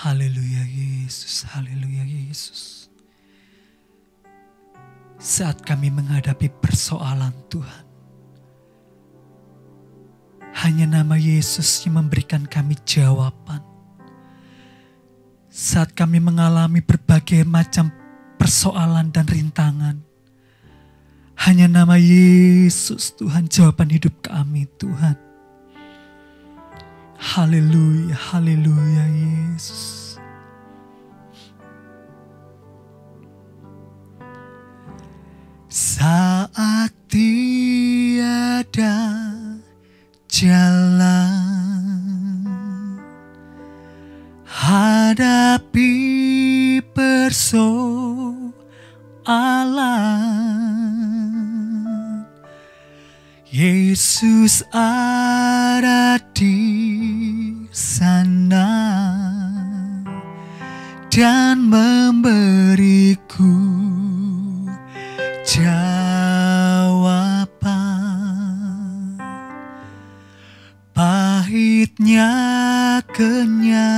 Haleluya Yesus, haleluya Yesus. Saat kami menghadapi persoalan Tuhan, hanya nama Yesus yang memberikan kami jawaban. Saat kami mengalami berbagai macam persoalan dan rintangan, hanya nama Yesus Tuhan jawaban hidup kami Tuhan. Haleluya, haleluya Yesus. Saat tiada jalan, hadapi persoalan, Yesus ada di sana dan memberiku jawaban. Pahitnya kenyataan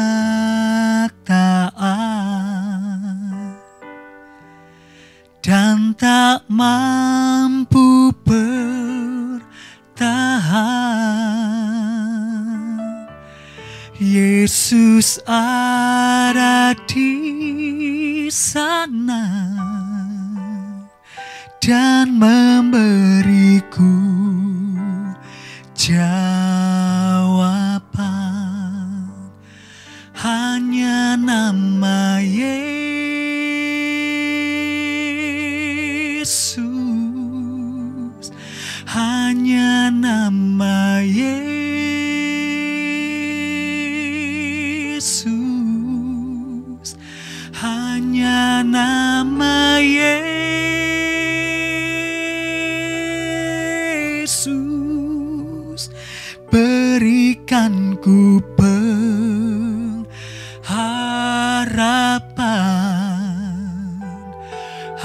dan tak mampu bertahan, Yesus ada di sana dan memberiku jawaban. Hanya nama Yesus, hanya nama Yesus, hanya nama Yesus, berikan ku pengharapan.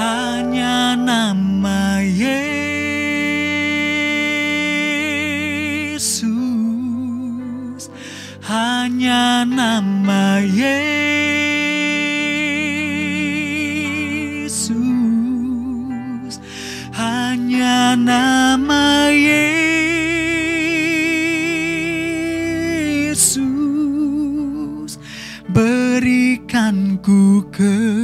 Hanya nama Yesus, hanya nama Yesus, hanya nama Yesus, berikan ku kepastian.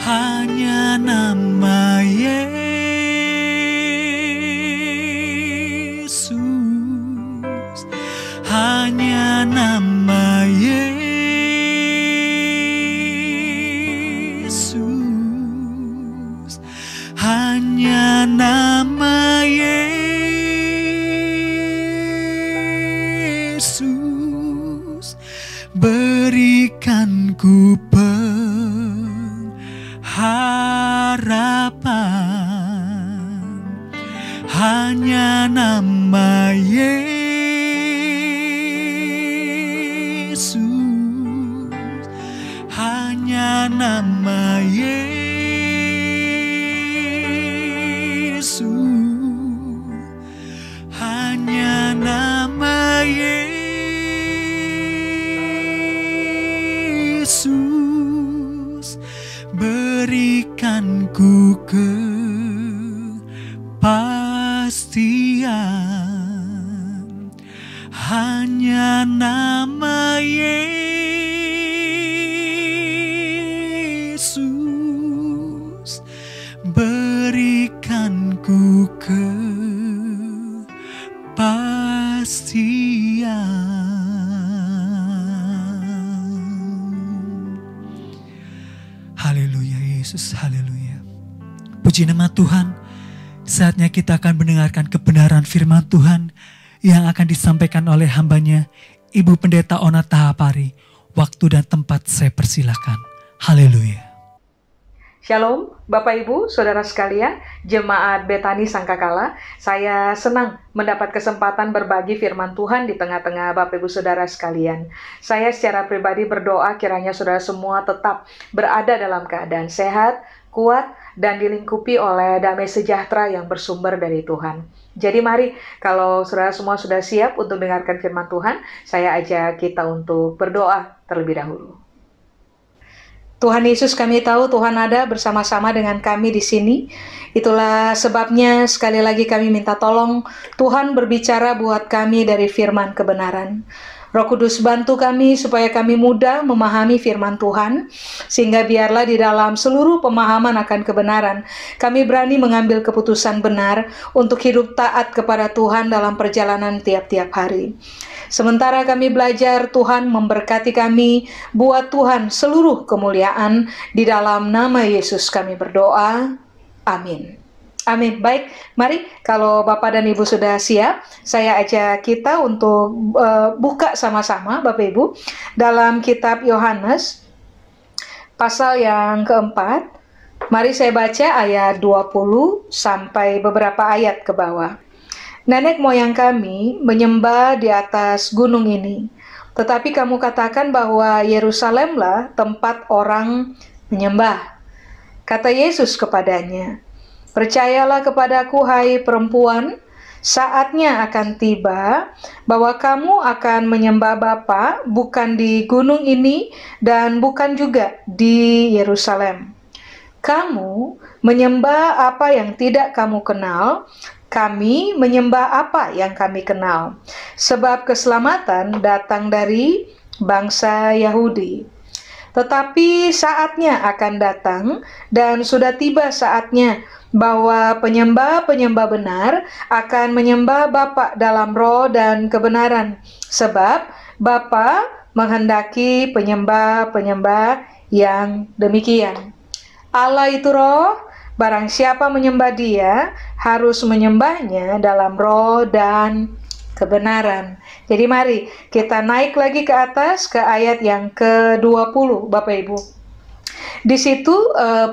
Hanya nama Yesus, hanya nama Yesus, hanya nama Yesus, berikan ku pengharapan. Hanya nama Yesus, hanya nama Yesus, hanya nama Yesus, berikan ku kepastian. Hanya nama Yesus, berikan ku kepastian. Haleluya Yesus, haleluya. Puji nama Tuhan. Saatnya kita akan mendengarkan kebenaran firman Tuhan yang akan disampaikan oleh hambanya, Ibu Pendeta Ona Tahapari. Waktu dan tempat saya persilakan. Haleluya. Shalom, Bapak Ibu, Saudara sekalian, Jemaat Betani Sangkakala. Saya senang mendapat kesempatan berbagi firman Tuhan di tengah-tengah Bapak Ibu Saudara sekalian. Saya secara pribadi berdoa kiranya saudara semua tetap berada dalam keadaan sehat, kuat, dan dilingkupi oleh damai sejahtera yang bersumber dari Tuhan. Jadi mari, kalau saudara semua sudah siap untuk mendengarkan firman Tuhan, saya ajak kita untuk berdoa terlebih dahulu. Tuhan Yesus, kami tahu Tuhan ada bersama-sama dengan kami di sini. Itulah sebabnya sekali lagi kami minta tolong Tuhan berbicara buat kami dari firman kebenaran. Roh Kudus bantu kami supaya kami mudah memahami firman Tuhan, sehingga biarlah di dalam seluruh pemahaman akan kebenaran, kami berani mengambil keputusan benar untuk hidup taat kepada Tuhan dalam perjalanan tiap-tiap hari. Sementara kami belajar, Tuhan memberkati kami, buat Tuhan seluruh kemuliaan, di dalam nama Yesus kami berdoa. Amin. Amin. Baik, mari kalau Bapak dan Ibu sudah siap, saya ajak kita untuk buka sama-sama Bapak Ibu dalam kitab Yohanes pasal yang keempat. Mari saya baca ayat 20 sampai beberapa ayat ke bawah. Nenek moyang kami menyembah di atas gunung ini, tetapi kamu katakan bahwa Yerusalemlah tempat orang menyembah. Kata Yesus kepadanya, percayalah kepadaku, hai perempuan, saatnya akan tiba bahwa kamu akan menyembah Bapa bukan di gunung ini dan bukan juga di Yerusalem. Kamu menyembah apa yang tidak kamu kenal, kami menyembah apa yang kami kenal, sebab keselamatan datang dari bangsa Yahudi. Tetapi saatnya akan datang dan sudah tiba saatnya bahwa penyembah-penyembah benar akan menyembah Bapa dalam roh dan kebenaran, sebab Bapa menghendaki penyembah-penyembah yang demikian. Allah itu roh, barang siapa menyembah Dia harus menyembahnya dalam roh dan kebenaran. Jadi mari kita naik lagi ke atas ke ayat yang ke-20 Bapak Ibu. Di situ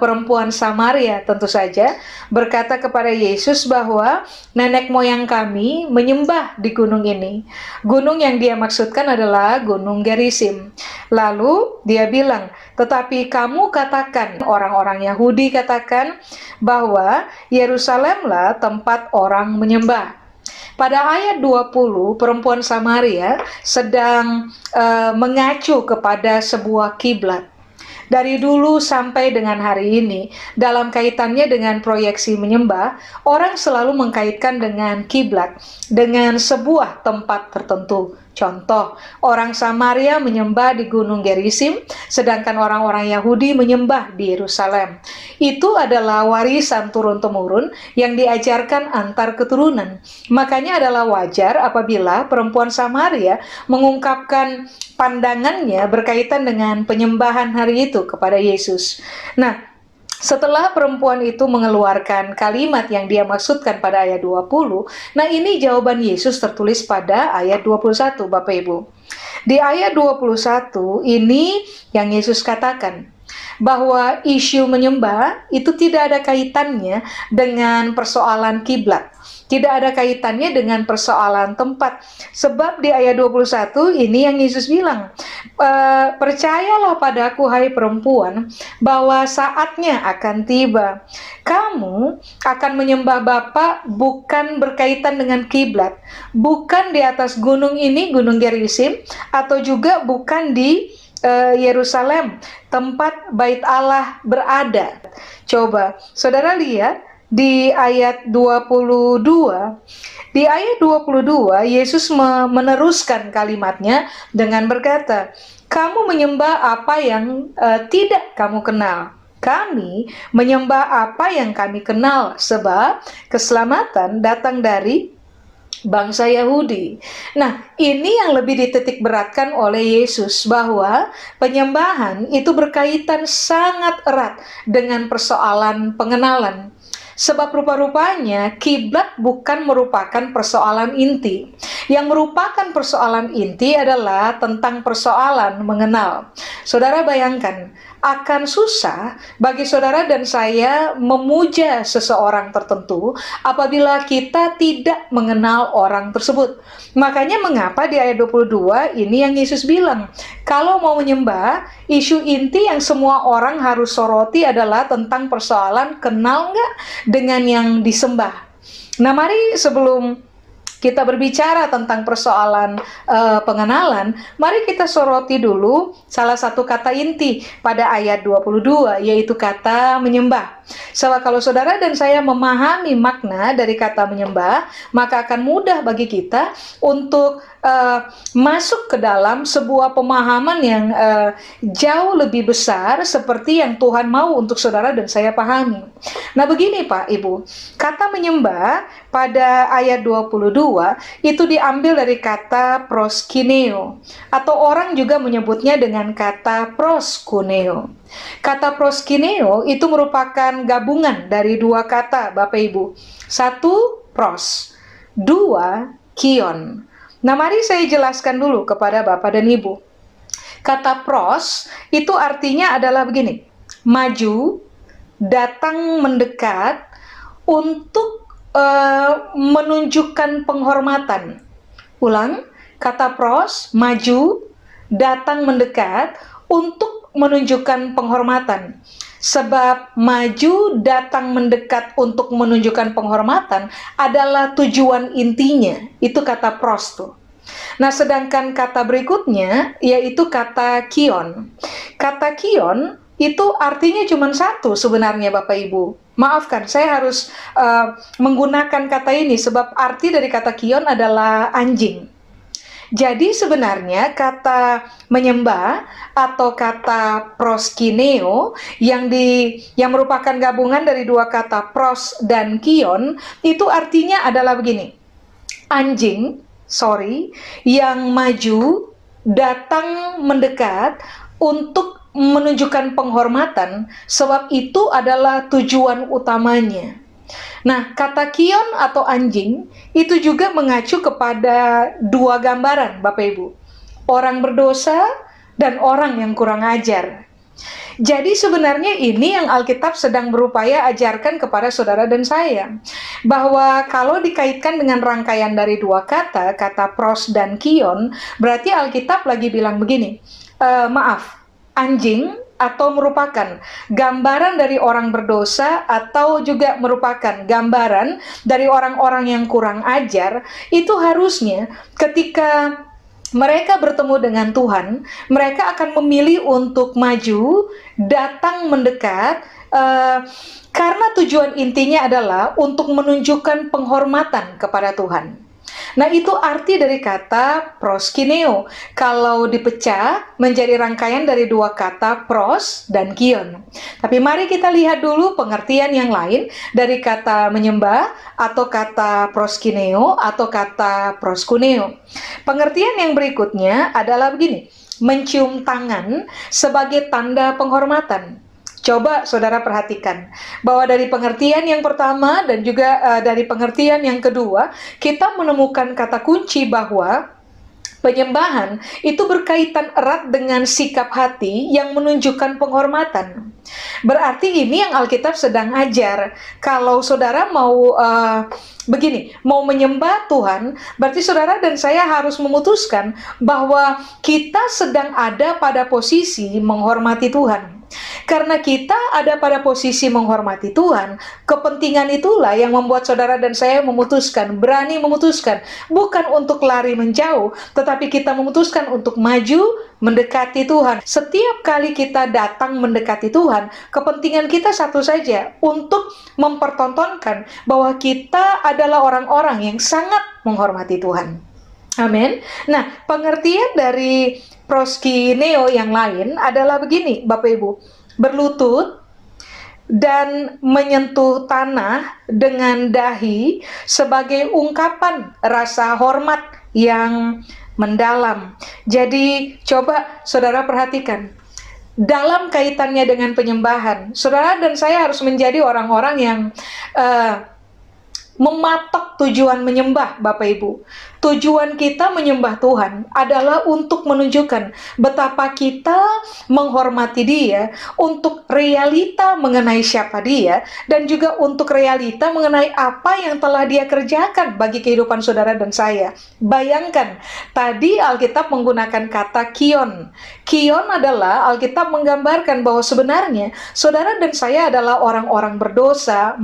perempuan Samaria tentu saja berkata kepada Yesus bahwa nenek moyang kami menyembah di gunung ini. Gunung yang dia maksudkan adalah Gunung Gerizim. Lalu dia bilang, tetapi kamu katakan, orang-orang Yahudi katakan bahwa Yerusalemlah tempat orang menyembah. Pada ayat 20, perempuan Samaria sedang mengacu kepada sebuah kiblat. Dari dulu sampai dengan hari ini, dalam kaitannya dengan proyeksi menyembah, orang selalu mengkaitkan dengan kiblat, dengan sebuah tempat tertentu. Contoh, orang Samaria menyembah di Gunung Gerizim, sedangkan orang-orang Yahudi menyembah di Yerusalem. Itu adalah warisan turun-temurun yang diajarkan antar keturunan. Makanya adalah wajar apabila perempuan Samaria mengungkapkan pandangannya berkaitan dengan penyembahan hari itu kepada Yesus. Nah, setelah perempuan itu mengeluarkan kalimat yang dia maksudkan pada ayat 20, nah ini jawaban Yesus tertulis pada ayat 21, Bapak Ibu. Di ayat 21 ini yang Yesus katakan, bahwa isu menyembah itu tidak ada kaitannya dengan persoalan kiblat. Tidak ada kaitannya dengan persoalan tempat. Sebab di ayat 21 ini yang Yesus bilang, percayalah padaku hai perempuan, bahwa saatnya akan tiba. Kamu akan menyembah Bapa bukan berkaitan dengan kiblat. Bukan di atas gunung ini, Gunung Gerizim, atau juga bukan di Yerusalem, tempat bait Allah berada. Coba, saudara lihat, di ayat 22, di ayat 22 Yesus meneruskan kalimatnya dengan berkata, kamu menyembah apa yang tidak kamu kenal. Kami menyembah apa yang kami kenal, sebab keselamatan datang dari bangsa Yahudi. Nah, ini yang lebih dititik beratkan oleh Yesus, bahwa penyembahan itu berkaitan sangat erat dengan persoalan pengenalan. Sebab rupa-rupanya kiblat bukan merupakan persoalan inti. Yang merupakan persoalan inti adalah tentang persoalan mengenal. Saudara bayangkan, akan susah bagi saudara dan saya memuja seseorang tertentu apabila kita tidak mengenal orang tersebut. Makanya mengapa di ayat 22 ini yang Yesus bilang, kalau mau menyembah, isu inti yang semua orang harus soroti adalah tentang persoalan kenal nggak dengan yang disembah. Nah, mari sebelum kita berbicara tentang persoalan pengenalan, mari kita soroti dulu salah satu kata inti pada ayat 22, yaitu kata menyembah. Sebab kalau saudara dan saya memahami makna dari kata menyembah, maka akan mudah bagi kita untuk masuk ke dalam sebuah pemahaman yang jauh lebih besar seperti yang Tuhan mau untuk saudara dan saya pahami. Nah, begini Pak, Ibu, kata menyembah pada ayat 22 itu diambil dari kata proskineo, atau orang juga menyebutnya dengan kata proskuneo. Kata proskineo itu merupakan gabungan dari dua kata, Bapak Ibu. Satu, pros. Dua, kion. Nah, mari saya jelaskan dulu kepada Bapak dan Ibu. Kata pros itu artinya adalah begini: maju, datang mendekat untuk menunjukkan penghormatan. Ulang, kata pros, maju, datang mendekat untuk menunjukkan penghormatan. Sebab maju, datang mendekat untuk menunjukkan penghormatan adalah tujuan intinya. Itu kata pros tuh. Nah, sedangkan kata berikutnya yaitu kata kion. Kata kion itu artinya cuma satu sebenarnya, Bapak Ibu. Maafkan, saya harus menggunakan kata ini sebab arti dari kata kion adalah anjing. Jadi sebenarnya kata menyembah atau kata proskineo yang merupakan gabungan dari dua kata pros dan kion itu artinya adalah begini: anjing, yang maju, datang mendekat untuk menunjukkan penghormatan, sebab itu adalah tujuan utamanya. Nah, kata kion atau anjing itu juga mengacu kepada dua gambaran, Bapak Ibu. Orang berdosa dan orang yang kurang ajar. Jadi sebenarnya ini yang Alkitab sedang berupaya ajarkan kepada saudara dan saya. Bahwa kalau dikaitkan dengan rangkaian dari dua kata, kata pros dan kion, berarti Alkitab lagi bilang begini, anjing atau merupakan gambaran dari orang berdosa atau juga merupakan gambaran dari orang-orang yang kurang ajar, itu harusnya ketika mereka bertemu dengan Tuhan, mereka akan memilih untuk maju, datang mendekat, karena tujuan intinya adalah untuk menunjukkan penghormatan kepada Tuhan. Nah, itu arti dari kata proskineo. Kalau dipecah menjadi rangkaian dari dua kata pros dan kion. Tapi mari kita lihat dulu pengertian yang lain dari kata menyembah atau kata proskineo atau kata proskuneo. Pengertian yang berikutnya adalah begini: mencium tangan sebagai tanda penghormatan. Coba saudara perhatikan bahwa dari pengertian yang pertama dan juga dari pengertian yang kedua, kita menemukan kata kunci bahwa penyembahan itu berkaitan erat dengan sikap hati yang menunjukkan penghormatan. Berarti ini yang Alkitab sedang ajar. Kalau saudara mau mau menyembah Tuhan, berarti saudara dan saya harus memutuskan bahwa kita sedang ada pada posisi menghormati Tuhan. Karena kita ada pada posisi menghormati Tuhan, kepentingan itulah yang membuat saudara dan saya berani memutuskan, bukan untuk lari menjauh, tetapi kita memutuskan untuk maju, mendekati Tuhan. Setiap kali kita datang mendekati Tuhan, kepentingan kita satu saja, untuk mempertontonkan bahwa kita adalah orang-orang yang sangat menghormati Tuhan. Amin. Nah, pengertian dari proskineo yang lain adalah begini, Bapak Ibu: berlutut dan menyentuh tanah dengan dahi sebagai ungkapan rasa hormat yang mendalam. Jadi coba saudara perhatikan, dalam kaitannya dengan penyembahan, saudara dan saya harus menjadi orang-orang yang mematok tujuan menyembah, Bapak Ibu. Tujuan kita menyembah Tuhan adalah untuk menunjukkan betapa kita menghormati Dia, untuk realita mengenai siapa Dia, dan juga untuk realita mengenai apa yang telah Dia kerjakan bagi kehidupan saudara dan saya. Bayangkan, tadi Alkitab menggunakan kata kion. Kion adalah Alkitab menggambarkan bahwa sebenarnya saudara dan saya adalah orang-orang berdosa,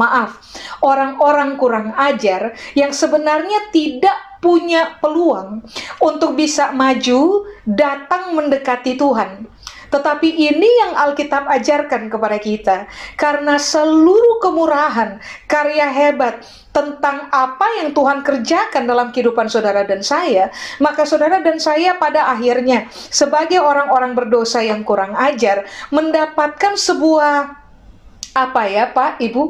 orang-orang kurang ajar yang sebenarnya tidak punya peluang untuk bisa maju, datang mendekati Tuhan. Tetapi ini yang Alkitab ajarkan kepada kita. Karena seluruh kemurahan, karya hebat tentang apa yang Tuhan kerjakan dalam kehidupan saudara dan saya, maka saudara dan saya pada akhirnya sebagai orang-orang berdosa yang kurang ajar mendapatkan sebuah Pak, Ibu,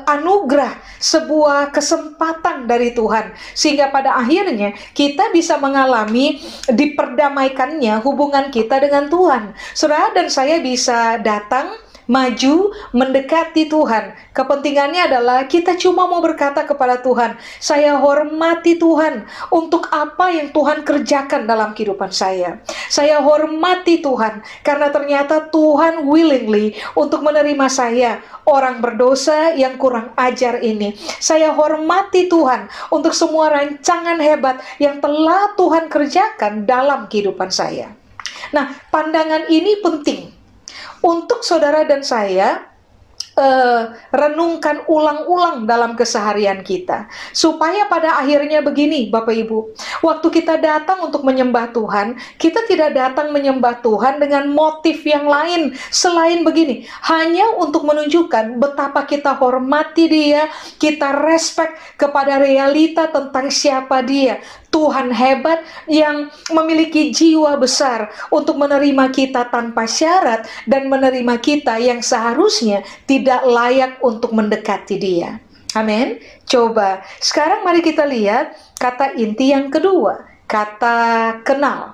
anugerah, sebuah kesempatan dari Tuhan, sehingga pada akhirnya kita bisa mengalami diperdamaikannya hubungan kita dengan Tuhan. Saudara dan saya bisa datang, maju, mendekati Tuhan. Kepentingannya adalah kita cuma mau berkata kepada Tuhan, saya hormati Tuhan untuk apa yang Tuhan kerjakan dalam kehidupan saya. Saya hormati Tuhan karena ternyata Tuhan willingly untuk menerima saya, orang berdosa yang kurang ajar ini. Saya hormati Tuhan untuk semua rancangan hebat yang telah Tuhan kerjakan dalam kehidupan saya. Nah, pandangan ini penting untuk saudara dan saya renungkan ulang-ulang dalam keseharian kita, supaya pada akhirnya begini, Bapak Ibu, waktu kita datang untuk menyembah Tuhan, kita tidak datang menyembah Tuhan dengan motif yang lain selain begini, hanya untuk menunjukkan betapa kita hormati Dia, kita respect kepada realita tentang siapa Dia, Tuhan hebat yang memiliki jiwa besar untuk menerima kita tanpa syarat dan menerima kita yang seharusnya tidak layak untuk mendekati Dia. Amin. Coba sekarang mari kita lihat kata inti yang kedua, kata kenal.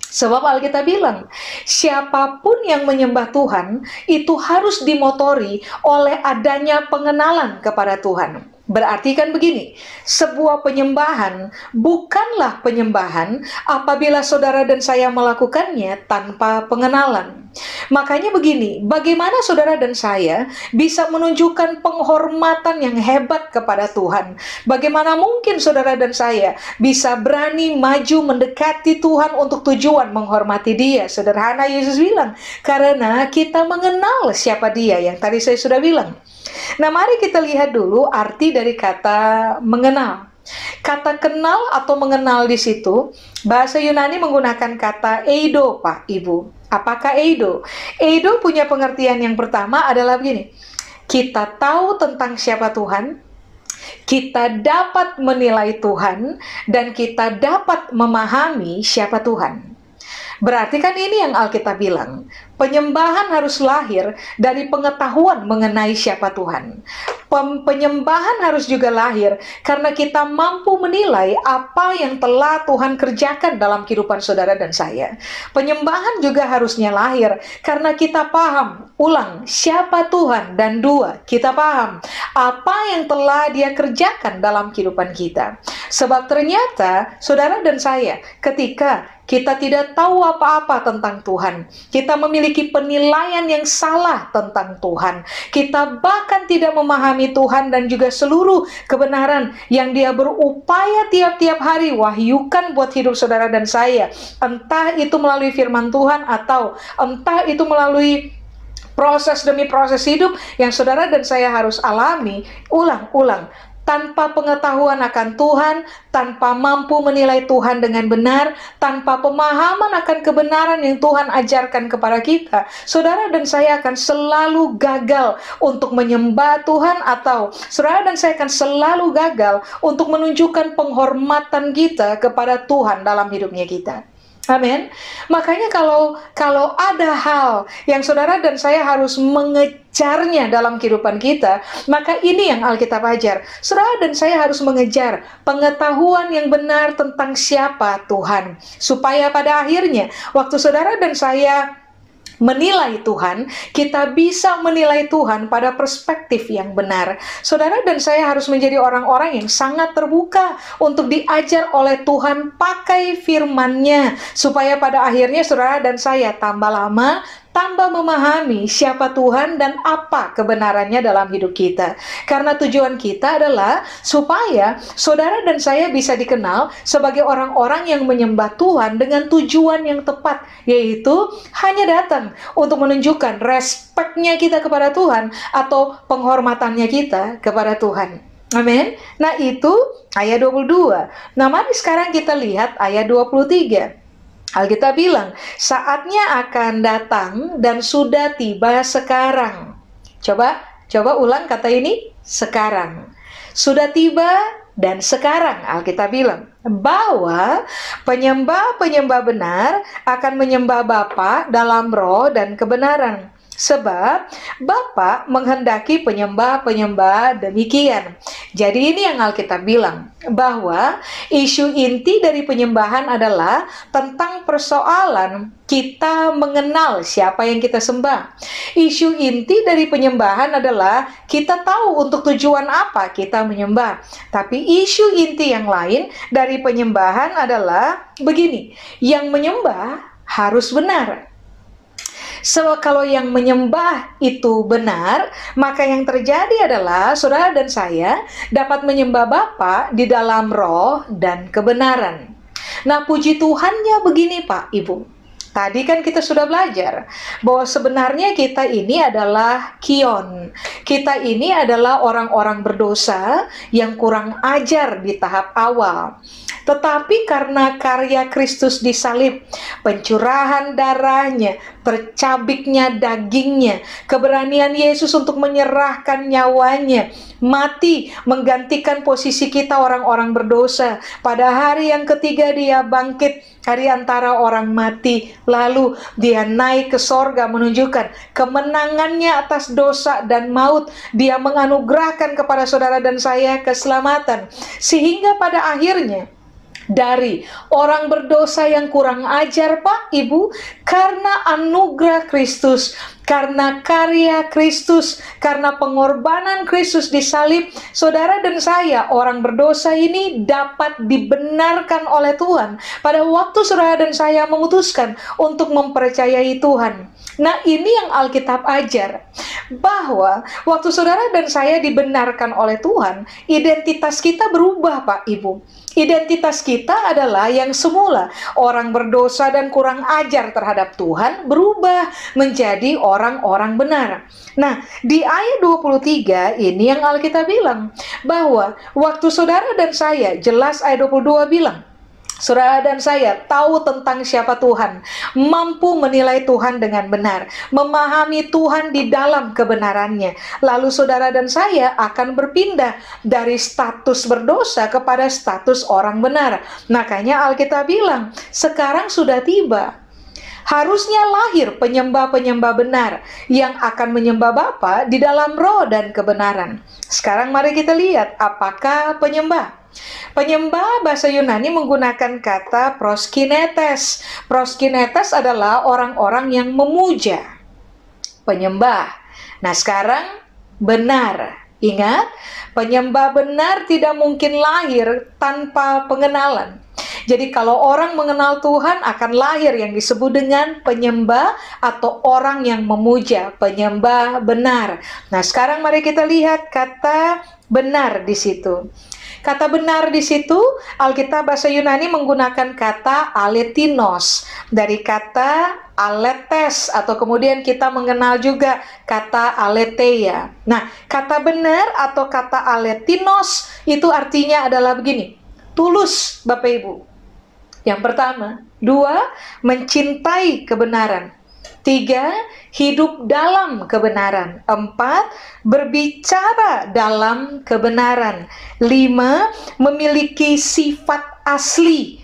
Sebab Alkitab bilang, siapapun yang menyembah Tuhan itu harus dimotori oleh adanya pengenalan kepada Tuhan. Berarti kan begini, sebuah penyembahan bukanlah penyembahan apabila saudara dan saya melakukannya tanpa pengenalan. Makanya begini, bagaimana saudara dan saya bisa menunjukkan penghormatan yang hebat kepada Tuhan? Bagaimana mungkin saudara dan saya bisa berani maju mendekati Tuhan untuk tujuan menghormati Dia? Sederhana, Yesus bilang, karena kita mengenal siapa Dia, yang tadi saya sudah bilang. Nah, mari kita lihat dulu arti dari kata mengenal. Kata kenal atau mengenal di situ, bahasa Yunani menggunakan kata eido, Pak, Ibu. Apakah eido? Eido punya pengertian yang pertama adalah begini. Kita tahu tentang siapa Tuhan, kita dapat menilai Tuhan, dan kita dapat memahami siapa Tuhan. Berarti kan ini yang Alkitab bilang, penyembahan harus lahir dari pengetahuan mengenai siapa Tuhan. Penyembahan harus juga lahir karena kita mampu menilai apa yang telah Tuhan kerjakan dalam kehidupan saudara dan saya. Penyembahan juga harusnya lahir karena kita paham, siapa Tuhan, dan dua, kita paham apa yang telah Dia kerjakan dalam kehidupan kita. Sebab ternyata saudara dan saya, ketika kita tidak tahu apa-apa tentang Tuhan, kita memiliki penilaian yang salah tentang Tuhan, kita bahkan tidak memahami Tuhan dan juga seluruh kebenaran yang Dia berupaya tiap-tiap hari wahyukan buat hidup saudara dan saya, entah itu melalui firman Tuhan atau entah itu melalui proses demi proses hidup yang saudara dan saya harus alami ulang-ulang. Tanpa pengetahuan akan Tuhan, tanpa mampu menilai Tuhan dengan benar, tanpa pemahaman akan kebenaran yang Tuhan ajarkan kepada kita, saudara dan saya akan selalu gagal untuk menyembah Tuhan, atau saudara dan saya akan selalu gagal untuk menunjukkan penghormatan kita kepada Tuhan dalam hidupnya kita. Amin. Makanya kalau ada hal yang saudara dan saya harus mengejarnya dalam kehidupan kita, maka ini yang Alkitab ajar. Saudara dan saya harus mengejar pengetahuan yang benar tentang siapa Tuhan, supaya pada akhirnya waktu saudara dan saya menilai Tuhan, kita bisa menilai Tuhan pada perspektif yang benar. Saudara dan saya harus menjadi orang-orang yang sangat terbuka untuk diajar oleh Tuhan pakai firman-Nya, supaya pada akhirnya saudara dan saya tambah lama, tambah memahami siapa Tuhan dan apa kebenarannya dalam hidup kita. Karena tujuan kita adalah supaya saudara dan saya bisa dikenal sebagai orang-orang yang menyembah Tuhan dengan tujuan yang tepat, yaitu hanya datang untuk menunjukkan respeknya kita kepada Tuhan atau penghormatannya kita kepada Tuhan. Amin. Nah, itu ayat 22. Nah, mari sekarang kita lihat ayat 23. Alkitab bilang, saatnya akan datang dan sudah tiba sekarang. Coba ulang kata ini, sekarang. Sudah tiba dan sekarang, Alkitab bilang, bahwa penyembah-penyembah benar akan menyembah Bapa dalam roh dan kebenaran. Sebab Bapa menghendaki penyembah-penyembah demikian. Jadi ini yang Alkitab bilang, bahwa isu inti dari penyembahan adalah tentang persoalan kita mengenal siapa yang kita sembah. Isu inti dari penyembahan adalah kita tahu untuk tujuan apa kita menyembah. Tapi isu inti yang lain dari penyembahan adalah begini, yang menyembah harus benar. So, kalau yang menyembah itu benar, maka yang terjadi adalah saudara dan saya dapat menyembah Bapa di dalam roh dan kebenaran. Nah, puji Tuhannya begini Pak, Ibu. Tadi kan kita sudah belajar bahwa sebenarnya kita ini adalah kion. Kita ini adalah orang-orang berdosa yang kurang ajar di tahap awal. Tetapi karena karya Kristus disalib, pencurahan darahnya, tercabiknya dagingnya, keberanian Yesus untuk menyerahkan nyawanya, mati menggantikan posisi kita orang-orang berdosa. Pada hari yang ketiga dia bangkit dari antara orang mati, lalu dia naik ke sorga menunjukkan kemenangannya atas dosa dan maut. Dia menganugerahkan kepada saudara dan saya keselamatan, sehingga pada akhirnya dari orang berdosa yang kurang ajar Pak Ibu, karena anugerah Kristus, karena karya Kristus, karena pengorbanan Kristus disalib, saudara dan saya orang berdosa ini dapat dibenarkan oleh Tuhan pada waktu saudara dan saya memutuskan untuk mempercayai Tuhan. Nah, ini yang Alkitab ajar, bahwa waktu saudara dan saya dibenarkan oleh Tuhan, identitas kita berubah Pak Ibu. Identitas kita adalah yang semula orang berdosa dan kurang ajar terhadap Tuhan berubah menjadi orang-orang benar. Nah, di ayat 23 ini yang Alkitab bilang bahwa waktu saudara dan saya, jelas ayat 22 bilang, saudara dan saya tahu tentang siapa Tuhan, mampu menilai Tuhan dengan benar, memahami Tuhan di dalam kebenarannya. Lalu saudara dan saya akan berpindah dari status berdosa kepada status orang benar. Makanya Alkitab bilang, sekarang sudah tiba. Harusnya lahir penyembah-penyembah benar yang akan menyembah Bapa di dalam roh dan kebenaran. Sekarang mari kita lihat apakah penyembah. Penyembah bahasa Yunani menggunakan kata proskinetes. Proskinetes adalah orang-orang yang memuja. Penyembah. Nah, sekarang benar. Ingat, penyembah benar tidak mungkin lahir tanpa pengenalan. Jadi kalau orang mengenal Tuhan akan lahir yang disebut dengan penyembah atau orang yang memuja, penyembah benar. Nah, sekarang mari kita lihat kata benar di situ. Kata benar di situ, Alkitab bahasa Yunani menggunakan kata aletinos, dari kata aletes, atau kemudian kita mengenal juga kata aletheia. Nah, kata benar atau kata aletinos itu artinya adalah begini, tulus Bapak Ibu. Yang pertama. 2, mencintai kebenaran. 3, hidup dalam kebenaran. 4, berbicara dalam kebenaran. 5, memiliki sifat asli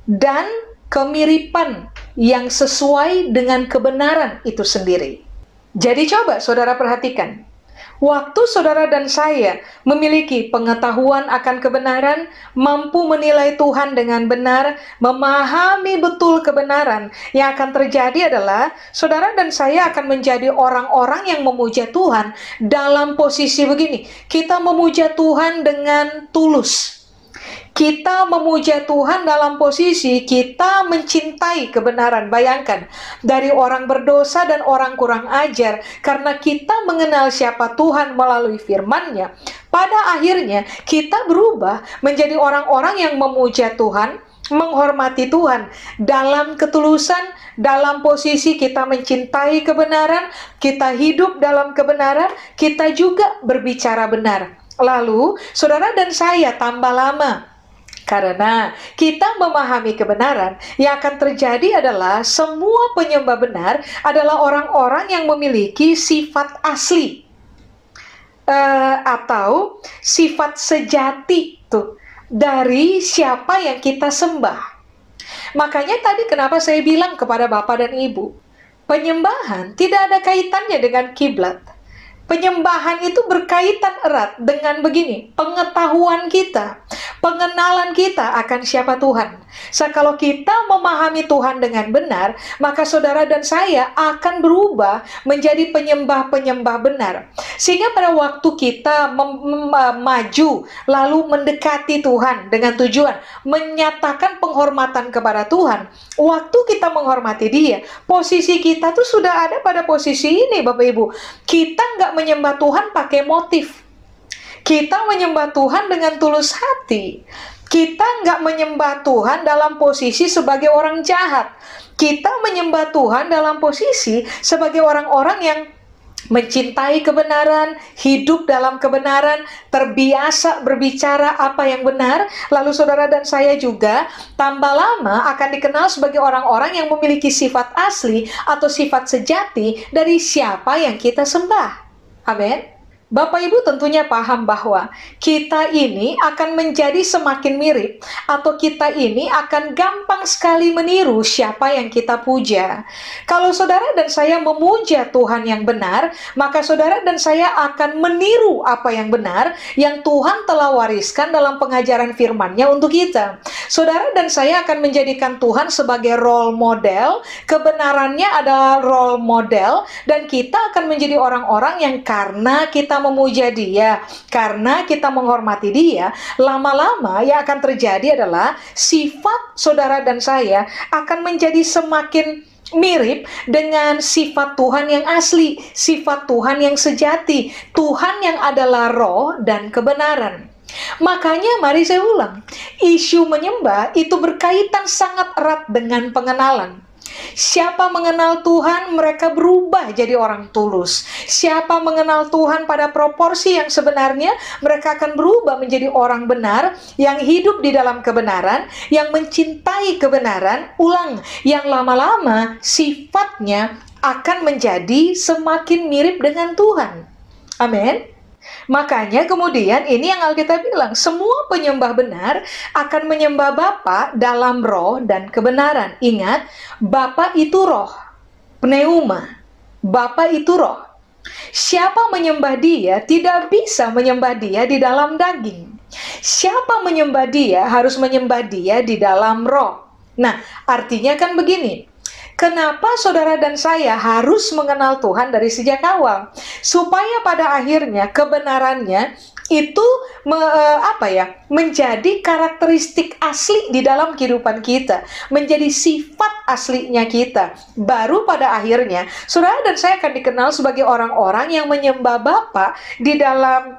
dan kemiripan yang sesuai dengan kebenaran itu sendiri. Jadi coba saudara perhatikan. Waktu saudara dan saya memiliki pengetahuan akan kebenaran, mampu menilai Tuhan dengan benar, memahami betul kebenaran, yang akan terjadi adalah saudara dan saya akan menjadi orang-orang yang memuja Tuhan dalam posisi begini. Kita memuja Tuhan dengan tulus. Kita memuja Tuhan dalam posisi kita mencintai kebenaran. Bayangkan, dari orang berdosa dan orang kurang ajar, karena kita mengenal siapa Tuhan melalui firman-Nya, pada akhirnya kita berubah menjadi orang-orang yang memuja Tuhan, menghormati Tuhan dalam ketulusan, dalam posisi kita mencintai kebenaran, kita hidup dalam kebenaran, kita juga berbicara benar. Lalu, saudara dan saya tambah lama. Karena kita memahami kebenaran, yang akan terjadi adalah semua penyembah benar adalah orang-orang yang memiliki sifat asli atau sifat sejati tuh dari siapa yang kita sembah. Makanya tadi kenapa saya bilang kepada Bapak dan Ibu, penyembahan tidak ada kaitannya dengan kiblat. Penyembahan itu berkaitan erat dengan begini, pengetahuan kita, pengenalan kita akan siapa Tuhan. Kalau kita memahami Tuhan dengan benar, maka saudara dan saya akan berubah menjadi penyembah-penyembah benar. Sehingga pada waktu kita maju, lalu mendekati Tuhan dengan tujuan menyatakan penghormatan kepada Tuhan, waktu kita menghormati Dia, posisi kita tuh sudah ada pada posisi ini, Bapak Ibu. Kita nggak menyembah Tuhan pakai motif. Kita menyembah Tuhan dengan tulus hati. Kita nggak menyembah Tuhan dalam posisi sebagai orang jahat. Kita menyembah Tuhan dalam posisi sebagai orang-orang yang mencintai kebenaran, hidup dalam kebenaran, terbiasa berbicara apa yang benar. Lalu saudara dan saya juga tambah lama akan dikenal sebagai orang-orang yang memiliki sifat asli atau sifat sejati dari siapa yang kita sembah. Amin. Bapak Ibu tentunya paham bahwa kita ini akan menjadi semakin mirip, atau kita ini akan gampang sekali meniru siapa yang kita puja. Kalau saudara dan saya memuja Tuhan yang benar, maka saudara dan saya akan meniru apa yang benar yang Tuhan telah wariskan dalam pengajaran firman-Nya untuk kita. Saudara dan saya akan menjadikan Tuhan sebagai role model, kebenarannya adalah role model, dan kita akan menjadi orang-orang yang karena kita memuja Dia, karena kita menghormati Dia, lama-lama yang akan terjadi adalah sifat saudara dan saya akan menjadi semakin mirip dengan sifat Tuhan yang asli, sifat Tuhan yang sejati, Tuhan yang adalah roh dan kebenaran. Makanya mari saya ulang, isu menyembah itu berkaitan sangat erat dengan pengenalan. Siapa mengenal Tuhan, mereka berubah jadi orang tulus. Siapa mengenal Tuhan pada proporsi yang sebenarnya, mereka akan berubah menjadi orang benar, yang hidup di dalam kebenaran, yang mencintai kebenaran, yang lama-lama sifatnya akan menjadi semakin mirip dengan Tuhan. Amin. Makanya kemudian ini yang Alkitab bilang, semua penyembah benar akan menyembah Bapa dalam roh dan kebenaran. Ingat, Bapa itu roh, pneuma. Bapa itu roh. Siapa menyembah Dia tidak bisa menyembah Dia di dalam daging. Siapa menyembah Dia harus menyembah Dia di dalam roh. Nah, artinya kan begini. Kenapa saudara dan saya harus mengenal Tuhan dari sejak awal? Supaya pada akhirnya kebenarannya itu menjadi karakteristik asli di dalam kehidupan kita, menjadi sifat aslinya kita. Baru pada akhirnya saudara dan saya akan dikenal sebagai orang-orang yang menyembah Bapa di dalam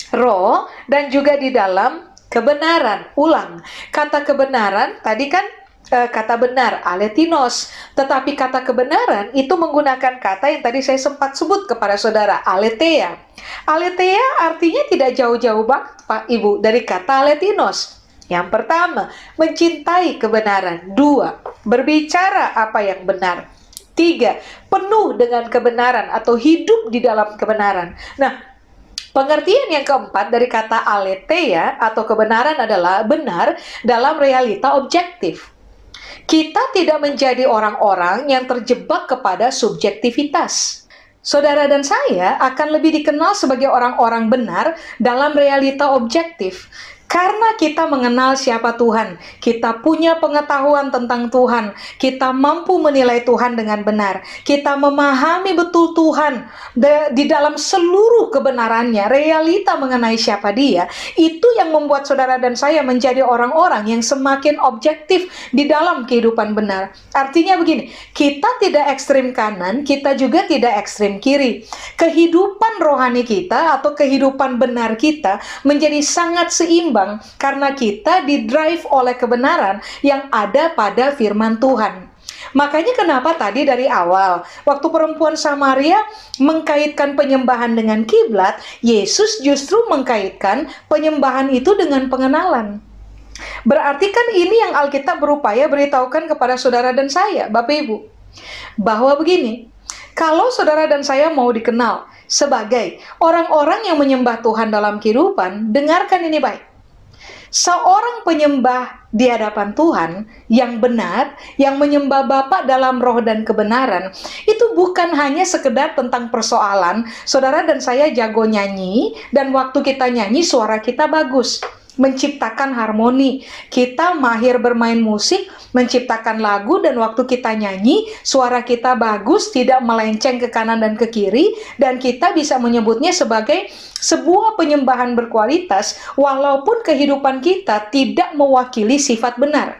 roh dan juga di dalam kebenaran. Ulang, kata kebenaran tadi kan kata benar, aletinos. Tetapi kata kebenaran itu menggunakan kata yang tadi saya sempat sebut kepada saudara, aletheia. Aletheia artinya tidak jauh-jauh banget, Pak Ibu, dari kata aletinos. Yang pertama, mencintai kebenaran. 2, berbicara apa yang benar. 3, penuh dengan kebenaran atau hidup di dalam kebenaran. Nah, pengertian yang keempat dari kata aletheia atau kebenaran adalah benar dalam realita objektif. Kita tidak menjadi orang-orang yang terjebak kepada subjektivitas. saudara dan saya akan lebih dikenal sebagai orang-orang benar dalam realita objektif. Karena kita mengenal siapa Tuhan, kita punya pengetahuan tentang Tuhan, kita mampu menilai Tuhan dengan benar, kita memahami betul Tuhan di dalam seluruh kebenarannya, realita mengenai siapa Dia, itu yang membuat saudara dan saya menjadi orang-orang yang semakin objektif di dalam kehidupan benar. Artinya begini, kita tidak ekstrim kanan, kita juga tidak ekstrim kiri. Kehidupan rohani kita atau kehidupan benar kita menjadi sangat seimbang karena kita didrive oleh kebenaran yang ada pada firman Tuhan. Makanya kenapa tadi dari awal, waktu perempuan Samaria mengkaitkan penyembahan dengan kiblat, Yesus justru mengkaitkan penyembahan itu dengan pengenalan. Berarti kan ini yang Alkitab berupaya beritahukan kepada saudara dan saya, Bapak Ibu, bahwa begini, kalau saudara dan saya mau dikenal sebagai orang-orang yang menyembah Tuhan dalam kehidupan, dengarkan ini baik. Seorang penyembah di hadapan Tuhan yang benar, yang menyembah Bapa dalam roh dan kebenaran, itu bukan hanya sekedar tentang persoalan saudara dan saya jago nyanyi, dan waktu kita nyanyi suara kita bagus, menciptakan harmoni, kita mahir bermain musik, menciptakan lagu, dan waktu kita nyanyi suara kita bagus, tidak melenceng ke kanan dan ke kiri, dan kita bisa menyebutnya sebagai sebuah penyembahan berkualitas walaupun kehidupan kita tidak mewakili sifat benar.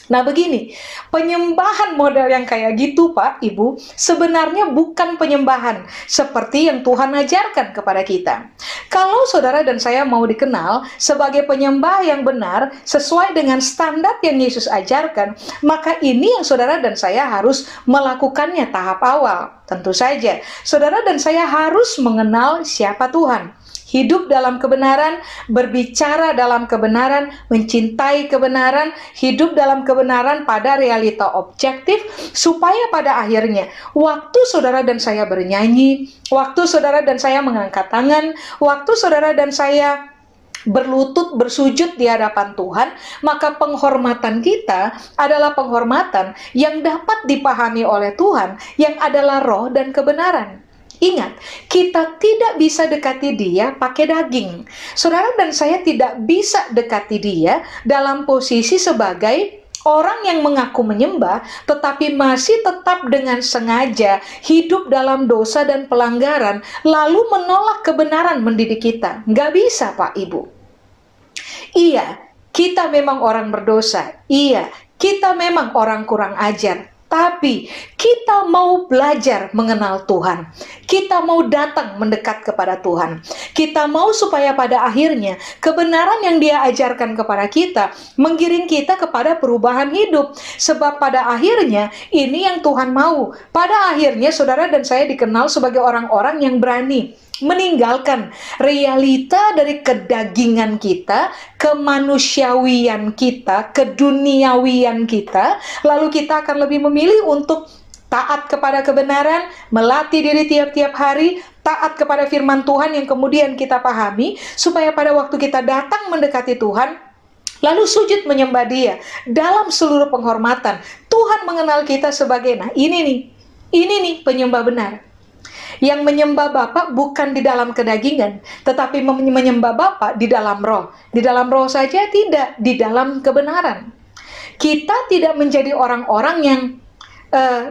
Nah begini, penyembahan model yang kayak gitu Pak, Ibu, sebenarnya bukan penyembahan seperti yang Tuhan ajarkan kepada kita. Kalau saudara dan saya mau dikenal sebagai penyembah yang benar sesuai dengan standar yang Yesus ajarkan, maka ini yang saudara dan saya harus melakukannya tahap awal. Tentu saja, saudara dan saya harus mengenal siapa Tuhan. Hidup dalam kebenaran, berbicara dalam kebenaran, mencintai kebenaran, hidup dalam kebenaran pada realita objektif, supaya pada akhirnya, waktu saudara dan saya bernyanyi, waktu saudara dan saya mengangkat tangan, waktu saudara dan saya berlutut bersujud di hadapan Tuhan, maka penghormatan kita adalah penghormatan yang dapat dipahami oleh Tuhan, yang adalah roh dan kebenaran. Ingat, kita tidak bisa dekati Dia pakai daging. Saudara dan saya tidak bisa dekati Dia dalam posisi sebagai orang yang mengaku menyembah, tetapi masih tetap dengan sengaja hidup dalam dosa dan pelanggaran, lalu menolak kebenaran mendidik kita. Nggak bisa, Pak Ibu. Iya, kita memang orang berdosa. Iya, kita memang orang kurang ajar. Tapi kita mau belajar mengenal Tuhan. Kita mau datang mendekat kepada Tuhan. Kita mau supaya pada akhirnya kebenaran yang Dia ajarkan kepada kita menggiring kita kepada perubahan hidup. Sebab pada akhirnya ini yang Tuhan mau. Pada akhirnya saudara dan saya dikenal sebagai orang-orang yang berani meninggalkan realita dari kedagingan kita, kemanusiawian kita, keduniawian kita, lalu kita akan lebih memilih untuk taat kepada kebenaran, melatih diri tiap-tiap hari, taat kepada firman Tuhan yang kemudian kita pahami, supaya pada waktu kita datang mendekati Tuhan, lalu sujud menyembah Dia dalam seluruh penghormatan. Tuhan mengenal kita sebagai, nah ini nih penyembah benar. Yang menyembah Bapa bukan di dalam kedagingan, tetapi menyembah Bapa di dalam roh. Di dalam roh saja tidak, di dalam kebenaran. Kita tidak menjadi orang-orang yang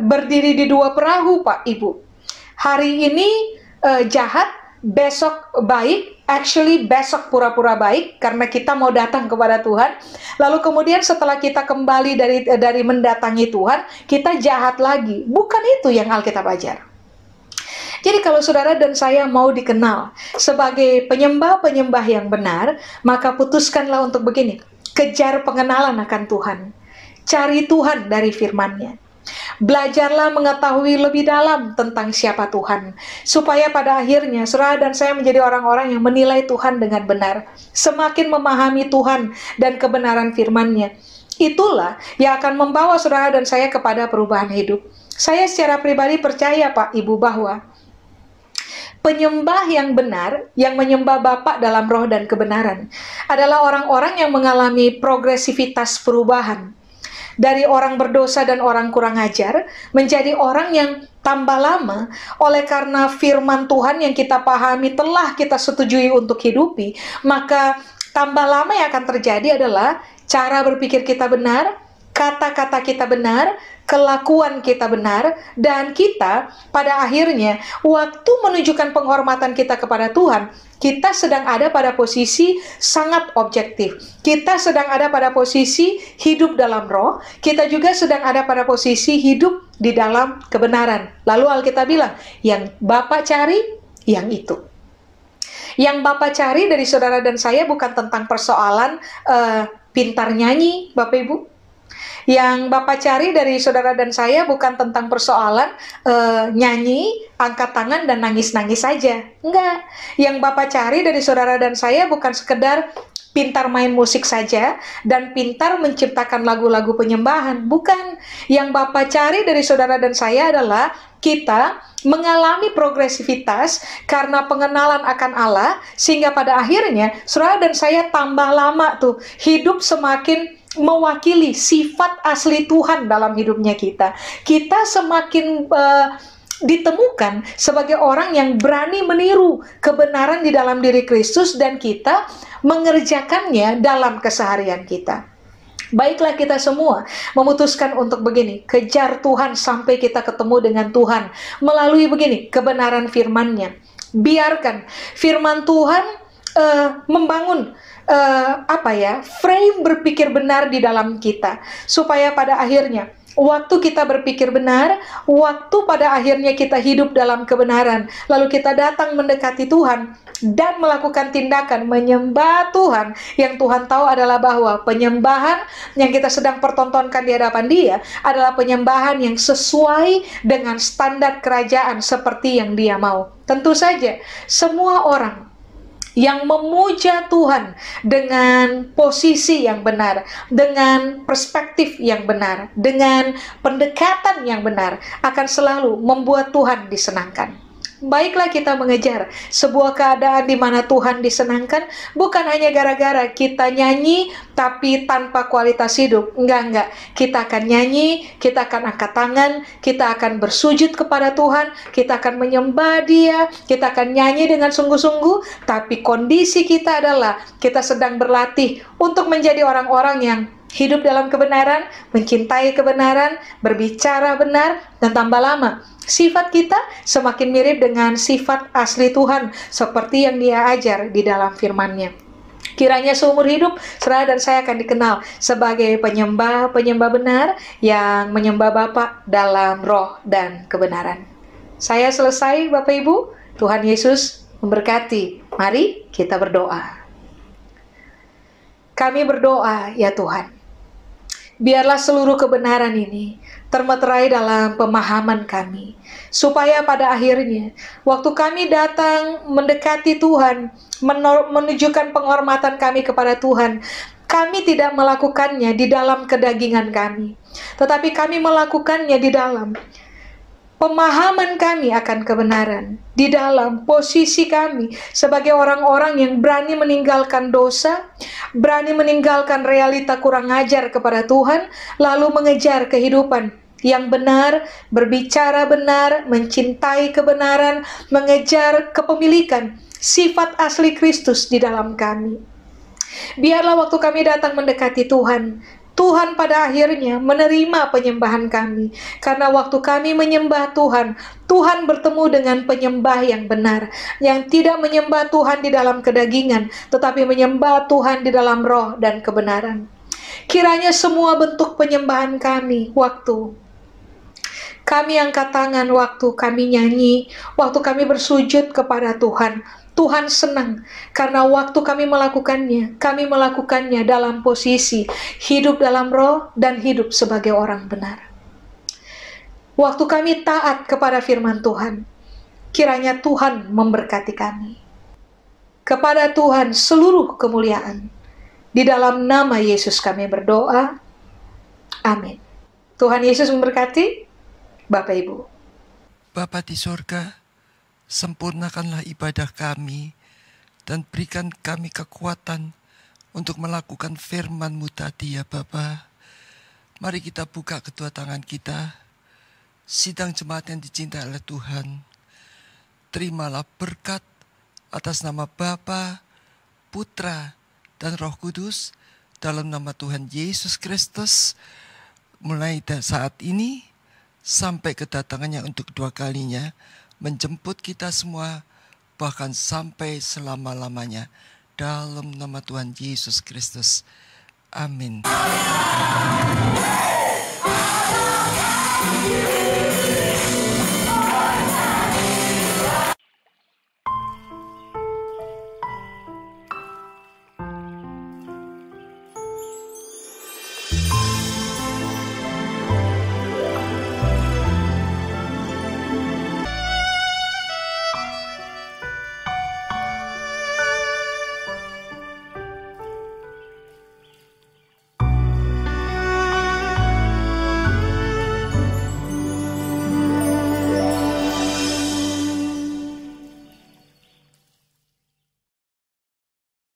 berdiri di dua perahu, Pak Ibu. Hari ini jahat, besok baik, actually besok pura-pura baik karena kita mau datang kepada Tuhan. Lalu kemudian setelah kita kembali dari mendatangi Tuhan, kita jahat lagi. Bukan itu yang Alkitab ajar. Jadi kalau saudara dan saya mau dikenal sebagai penyembah-penyembah yang benar, maka putuskanlah untuk begini, kejar pengenalan akan Tuhan. Cari Tuhan dari firman-Nya. Belajarlah mengetahui lebih dalam tentang siapa Tuhan, supaya pada akhirnya saudara dan saya menjadi orang-orang yang menilai Tuhan dengan benar. Semakin memahami Tuhan dan kebenaran firman-Nya, itulah yang akan membawa saudara dan saya kepada perubahan hidup. Saya secara pribadi percaya Pak Ibu bahwa penyembah yang benar, yang menyembah Bapa dalam roh dan kebenaran, adalah orang-orang yang mengalami progresivitas perubahan. dari orang berdosa dan orang kurang ajar menjadi orang yang tambah lama oleh karena firman Tuhan yang kita pahami telah kita setujui untuk hidupi, maka tambah lama yang akan terjadi adalah cara berpikir kita benar, kata-kata kita benar, kelakuan kita benar, dan kita pada akhirnya waktu menunjukkan penghormatan kita kepada Tuhan, kita sedang ada pada posisi sangat objektif. Kita sedang ada pada posisi hidup dalam roh, kita juga sedang ada pada posisi hidup di dalam kebenaran. Lalu Alkitab bilang, yang Bapa cari, yang itu. Yang Bapak cari dari saudara dan saya bukan tentang persoalan pintar nyanyi, Bapak Ibu. Yang Bapak cari dari saudara dan saya bukan tentang persoalan nyanyi, angkat tangan, dan nangis-nangis saja. Enggak. Yang Bapak cari dari saudara dan saya bukan sekedar pintar main musik saja dan pintar menciptakan lagu-lagu penyembahan. Bukan. Yang Bapak cari dari saudara dan saya adalah kita mengalami progresivitas karena pengenalan akan Allah, sehingga pada akhirnya saudara dan saya tambah lama tuh hidup semakin mewakili sifat asli Tuhan dalam hidupnya kita. Kita semakin ditemukan sebagai orang yang berani meniru kebenaran di dalam diri Kristus dan kita mengerjakannya dalam keseharian kita. Baiklah, kita semua memutuskan untuk begini, kejar Tuhan sampai kita ketemu dengan Tuhan melalui begini, kebenaran firman-Nya. Biarkan firman Tuhan membangun frame berpikir benar di dalam kita, supaya pada akhirnya waktu kita berpikir benar, waktu pada akhirnya kita hidup dalam kebenaran, lalu kita datang mendekati Tuhan dan melakukan tindakan menyembah Tuhan, yang Tuhan tahu adalah bahwa penyembahan yang kita sedang pertontonkan di hadapan Dia adalah penyembahan yang sesuai dengan standar kerajaan seperti yang Dia mau. Tentu saja semua orang yang memuja Tuhan dengan posisi yang benar, dengan perspektif yang benar, dengan pendekatan yang benar, akan selalu membuat Tuhan disenangkan. Baiklah, kita mengejar sebuah keadaan di mana Tuhan disenangkan, bukan hanya gara-gara kita nyanyi tapi tanpa kualitas hidup. Enggak. Kita akan nyanyi, kita akan angkat tangan, kita akan bersujud kepada Tuhan, kita akan menyembah Dia, kita akan nyanyi dengan sungguh-sungguh, tapi kondisi kita adalah kita sedang berlatih untuk menjadi orang-orang yang hidup dalam kebenaran, mencintai kebenaran, berbicara benar, dan tambah lama sifat kita semakin mirip dengan sifat asli Tuhan seperti yang Dia ajar di dalam firman-Nya. Kiranya seumur hidup saudara dan saya akan dikenal sebagai penyembah benar yang menyembah Bapa dalam roh dan kebenaran. Saya selesai, Bapak Ibu. Tuhan Yesus memberkati. Mari kita berdoa. Kami berdoa, ya Tuhan, biarlah seluruh kebenaran ini termeterai dalam pemahaman kami, supaya pada akhirnya waktu kami datang mendekati Tuhan, menunjukkan penghormatan kami kepada Tuhan, kami tidak melakukannya di dalam kedagingan kami, tetapi kami melakukannya di dalam pemahaman kami akan kebenaran, di dalam posisi kami sebagai orang-orang yang berani meninggalkan dosa, berani meninggalkan realita kurang ajar kepada Tuhan, lalu mengejar kehidupan yang benar, berbicara benar, mencintai kebenaran, mengejar kepemilikan sifat asli Kristus di dalam kami. Biarlah waktu kami datang mendekati Tuhan, Tuhan pada akhirnya menerima penyembahan kami. Karena waktu kami menyembah Tuhan, Tuhan bertemu dengan penyembah yang benar, yang tidak menyembah Tuhan di dalam kedagingan, tetapi menyembah Tuhan di dalam roh dan kebenaran. Kiranya semua bentuk penyembahan kami, waktu kami angkat tangan, waktu kami nyanyi, waktu kami bersujud kepada Tuhan, Tuhan senang karena waktu kami melakukannya dalam posisi hidup dalam roh dan hidup sebagai orang benar. Waktu kami taat kepada firman Tuhan, kiranya Tuhan memberkati kami. Kepada Tuhan seluruh kemuliaan. Di dalam nama Yesus kami berdoa. Amin. Tuhan Yesus memberkati Bapak Ibu. Bapa di sorga, sempurnakanlah ibadah kami dan berikan kami kekuatan untuk melakukan firman-Mu tadi ya Bapa. Mari kita buka kedua tangan kita. Sidang jemaat yang dicintai oleh Tuhan, terimalah berkat atas nama Bapa, Putra, dan Roh Kudus dalam nama Tuhan Yesus Kristus, mulai saat ini sampai kedatangannya untuk kedua kalinya, menjemput kita semua, bahkan sampai selama-lamanya, dalam nama Tuhan Yesus Kristus. Amin.